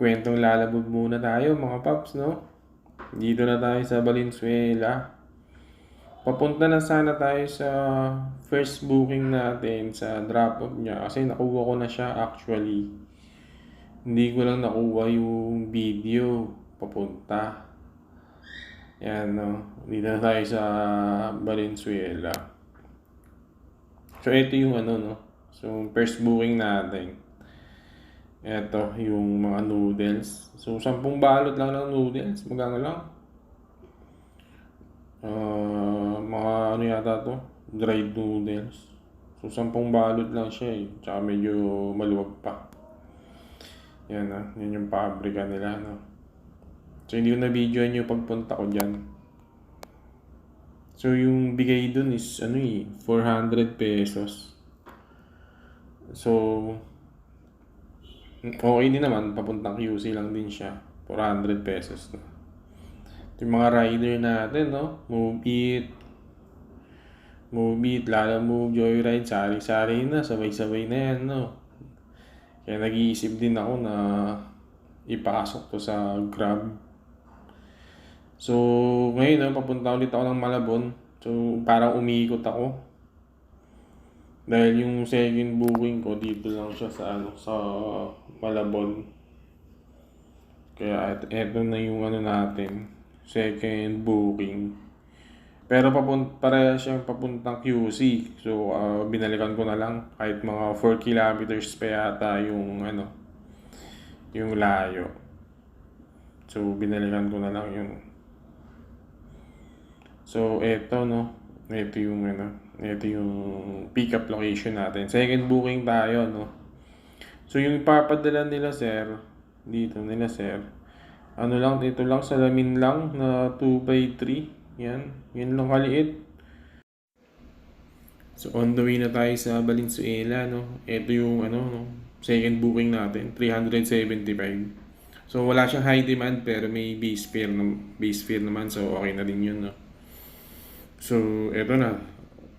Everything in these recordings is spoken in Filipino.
Kwentong lalabog muna tayo mga paps, no? Dito na tayo sa Valenzuela. Papunta na sana tayo sa first booking natin sa drop-off niya kasi nakuha ko na siya actually. Hindi ko lang nakuha yung video papunta. Yan, no? Dito na tayo sa Valenzuela. So, ito yung ano, no? So, first booking natin. Ito, yung mga noodles. So, 10 balot lang ng noodles. Magkano lang? Mga ano yata to? Dried noodles. So, 10 balot lang siya eh. Tsaka medyo maluwag pa. Yan ah. Yan yung pabrika nila, no? So, hindi ko na-videoan yung pagpunta ko dyan. So, yung bigay dun is, ano eh, 400 pesos. So, okay din naman. Papuntang QC lang din siya. 400 pesos. No? Ito yung mga rider natin, no? Move It, Lala Move, Joyride, sari-sari na. Sabay-sabay na yan, no? Kaya nag-iisip din ako na ipasok to sa Grab. So, ngayon, no, papunta ulit ako ng Malabon. So, parang umiikot ako. Dahil yung second booking ko, dito lang siya sa, sa Malabon. Kaya eto na yung ano natin, second booking. Pero pareha siyang papuntang QC. So, binalikan ko na lang kahit mga 4 kilometers pa yata yung ano, yung layo. So, binalikan ko na lang yung. So, eto no. Ito yung ano, ito yung pick-up location natin. Second booking tayo, no. So, yung ipapadala nila sir, dito nila sir. Ano lang, ito lang, salamin lang na 2x3. Yan lang kaliit. So, on the way na tayo sa Valenzuela, no. Ito yung ano, no, second booking natin, 375. So, wala siyang high demand pero may base fare naman. So, okay na din yun, no. So, eto na.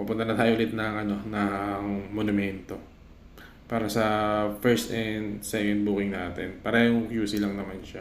Pupunta na tayo ulit ng ano, ng Monumento. Para sa first and second booking natin. Parehong QC lang naman siya.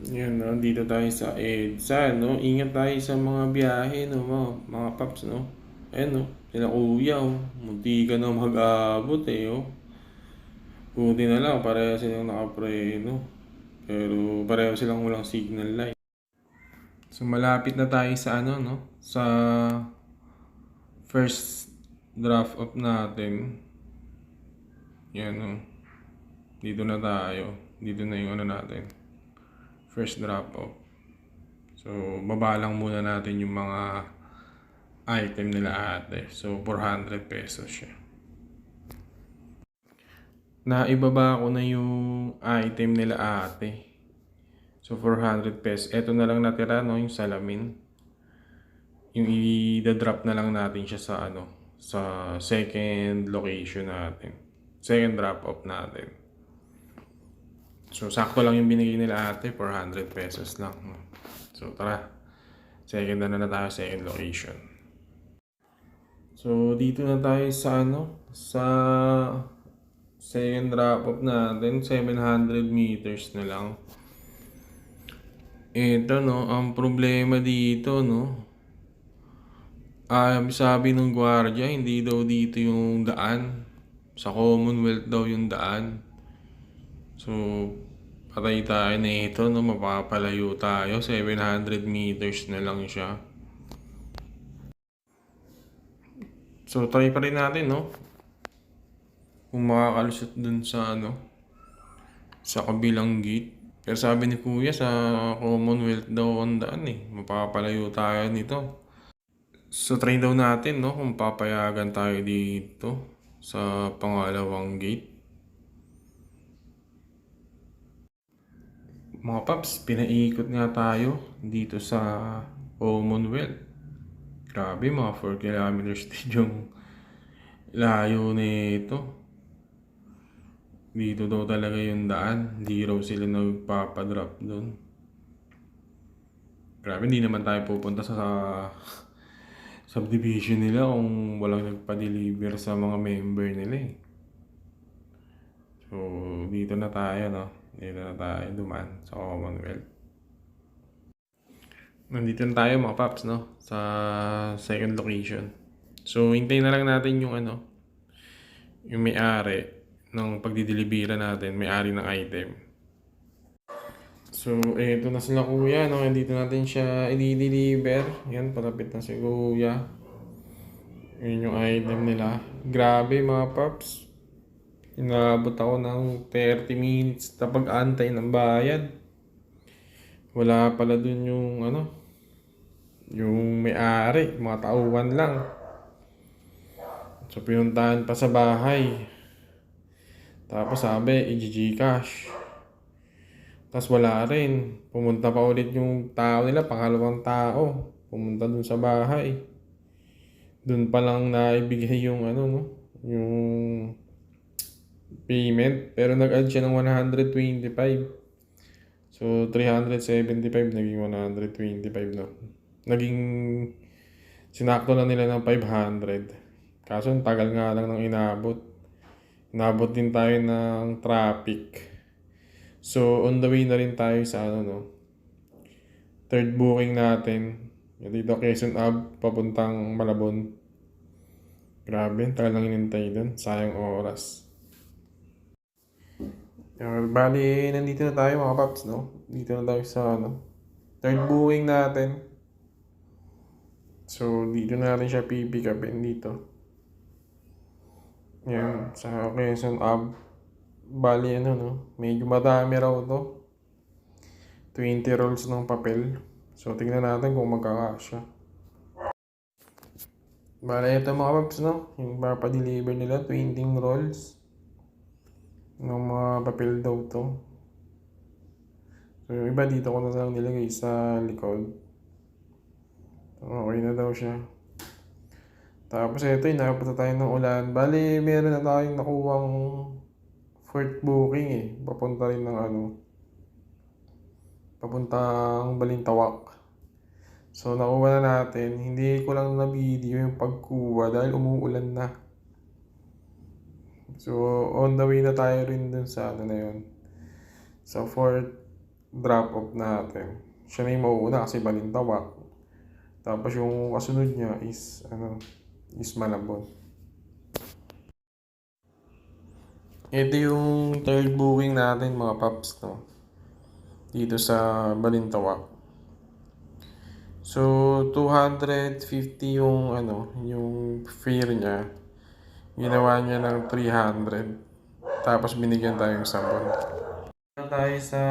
Yan, no? Dito tayo sa EDSA, no? Ingat tayo sa mga biyahe, no? Mga paps, no? Ayan, no? Sila kuya, oh. Munti ka na mag-abot, eh, oh. Buti na lang, pareho silang nakapreno. Pero pareho silang walang signal light. So, malapit na tayo sa ano, no? Sa first draft off natin. Yan, no? Dito na tayo. Dito na yung ano natin. First drop off. So, baba lang muna natin yung mga item nila ate. So, 400 pesos siya. Naibaba ko na yung item nila ate. So, 400 pesos. Ito na lang natira, no? Yung salamin. Yung i-drop na lang natin siya sa ano, sa second location natin. Second drop off natin. So, sakto lang yung binigay nila ate, 400 pesos lang. So, tara. Second na tayo, second location. So, dito na tayo sa ano, sa second drop off natin, 700 meters na lang. Ito, no, ang problema dito, no, sabi ng gwardiya, hindi daw dito yung daan. Sa Commonwealth daw yung daan. So, patay tayo na ito, no? Mapapalayo tayo. 700 meters na lang siya. So, try pa rin natin, no? Kung makakalusot dun sa, ano, sa kabilang gate. Pero sabi ni Kuya, sa Commonwealth daw ang daan, eh. Mapapalayo tayo nito. So, try daw natin, no? Kung papayagan tayo dito sa pangalawang gate. Mga paps, pinaikot nga tayo dito sa Commonwealth. Grabe, mga 4 kilometers din yung layo nito. Dito daw talaga yung daan. Hindi raw sila nagpapadrop doon. Grabe, hindi naman tayo pupunta sa subdivision nila kung walang nagpa-deliver sa mga member nila, eh. So, dito na tayo, no? Dito na tayo dumaan sa Commonwealth. Nandito na tayo mga paps, no? Sa second location. So, hintayin na lang natin yung yung may-ari ng pagdidelivery natin, may-ari ng item. So, eto na sila kuya, no? Dito natin siya i-deliver. Yan, palapit na si kuya. Yun yung item nila. Grabe mga paps. Inabot ako ng 30 minutes na pag-antay ng bayad. Wala pala dun yung may-ari, mga tauhan lang. So, pinuntahan pa sa bahay. Tapos sabi, i-Gcash. Tapos wala rin. Pumunta pa ulit yung tao nila, pangalawang tao. Pumunta dun sa bahay. Dun pa lang naibigay yung yung payment. Pero nag-add siya ng 125. So, 375 naging 125 no. Naging sinakto na nila ng 500. Kaso ang tagal nga lang ng inabot. Inabot din tayo ng traffic. So, on the way na rin tayo sa third booking natin. Dito Quezon Ave, papuntang Malabon. Grabe, tagal lang inintay dun. Sayang oras. Bali, nandito na tayo mga paps, no? Dito na tayo sa third booking natin. So, dito na natin siya pipick upin dito. Yan, sa Quezon Ave. Bali, medyo madami raw to. 20 rolls ng papel. So, tingnan natin kung magkakasya. Bali, ito mga paps, no? Yung papadeliver nila, 20 rolls. Ng mga papel daw to. So, yung iba dito ko na lang nilagay sa likod. Okay na daw siya. Tapos ito, inapunta tayo ng ulan. Bali, meron na tayong nakuwang fourth booking eh. Papunta rin ng papuntang Balintawak. So, nakuha na natin. Hindi ko lang na-video yung pagkuha dahil umuulan na. So, on the way na tayo rin dun sa na yun. Sa fourth drop-off natin. Siya na yung mauuna kasi Balintawak. Tapos yung kasunod niya is Malabon. Ito yung third booking natin mga paps, no? Dito sa Balintawak. So 250 yung yung fare niya. Ginawa niya ng 300. Tapos binigyan tayo ng sabon. Tayo sa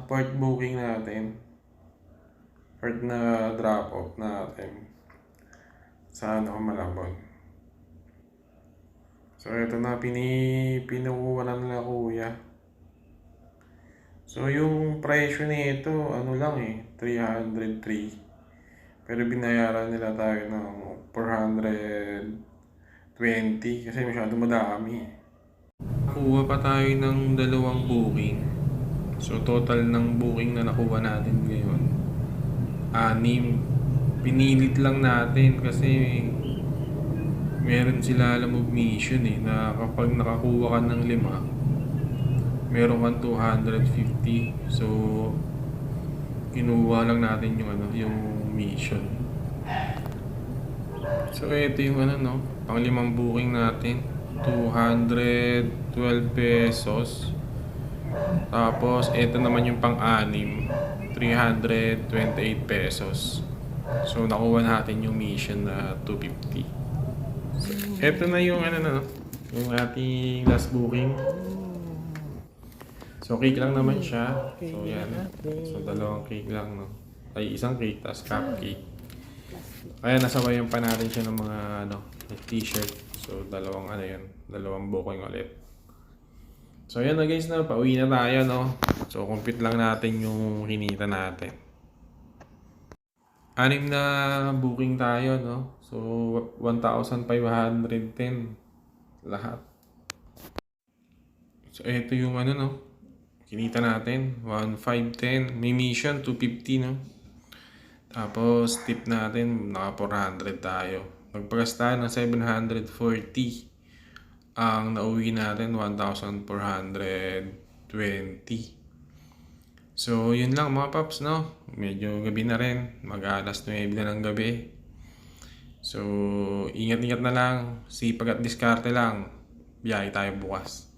fourth booking natin. Fourth na drop off natin sa Malabon. So ito na pinukuha na nila kuya. So yung presyo nito lang 303. Pero binayaran nila tayo ng 420 kasi masyado madami. Nakuha pa tayo ng dalawang booking. So total ng booking na nakuha natin ngayon 6. Pinilit lang natin kasi meron sila mission na kapag nakakuha ka ng 5 meron kang 250. So kinuha lang natin yung mission. So ito yung pang 5 booking natin, 212 pesos. Tapos ito naman yung pang-6, 328 pesos. So nakuha natin yung mission na 250. So, ito na yung yung ating last booking. So cake lang naman siya. So yan. So dalawang cake lang Ay isang cake tas cupcake. Kaya nasabayan pa natin siya ng mga t-shirt. So dalawang booking ulit. So yan na guys, pauwi na tayo So compute lang natin yung kinita natin. 6 na booking tayo So 1,510 lahat. So ito yung kinita natin 1,510. May mission 250 Tapos tip natin naka 400 tayo. Nagpagas tayo ng 740. Ang nauwi natin 1,420. So, yun lang mga paps, no? Medyo gabi na rin. Mag-alas 9 na ng gabi. So, ingat-ingat na lang. Sipag at diskarte lang. Biyahe tayo bukas.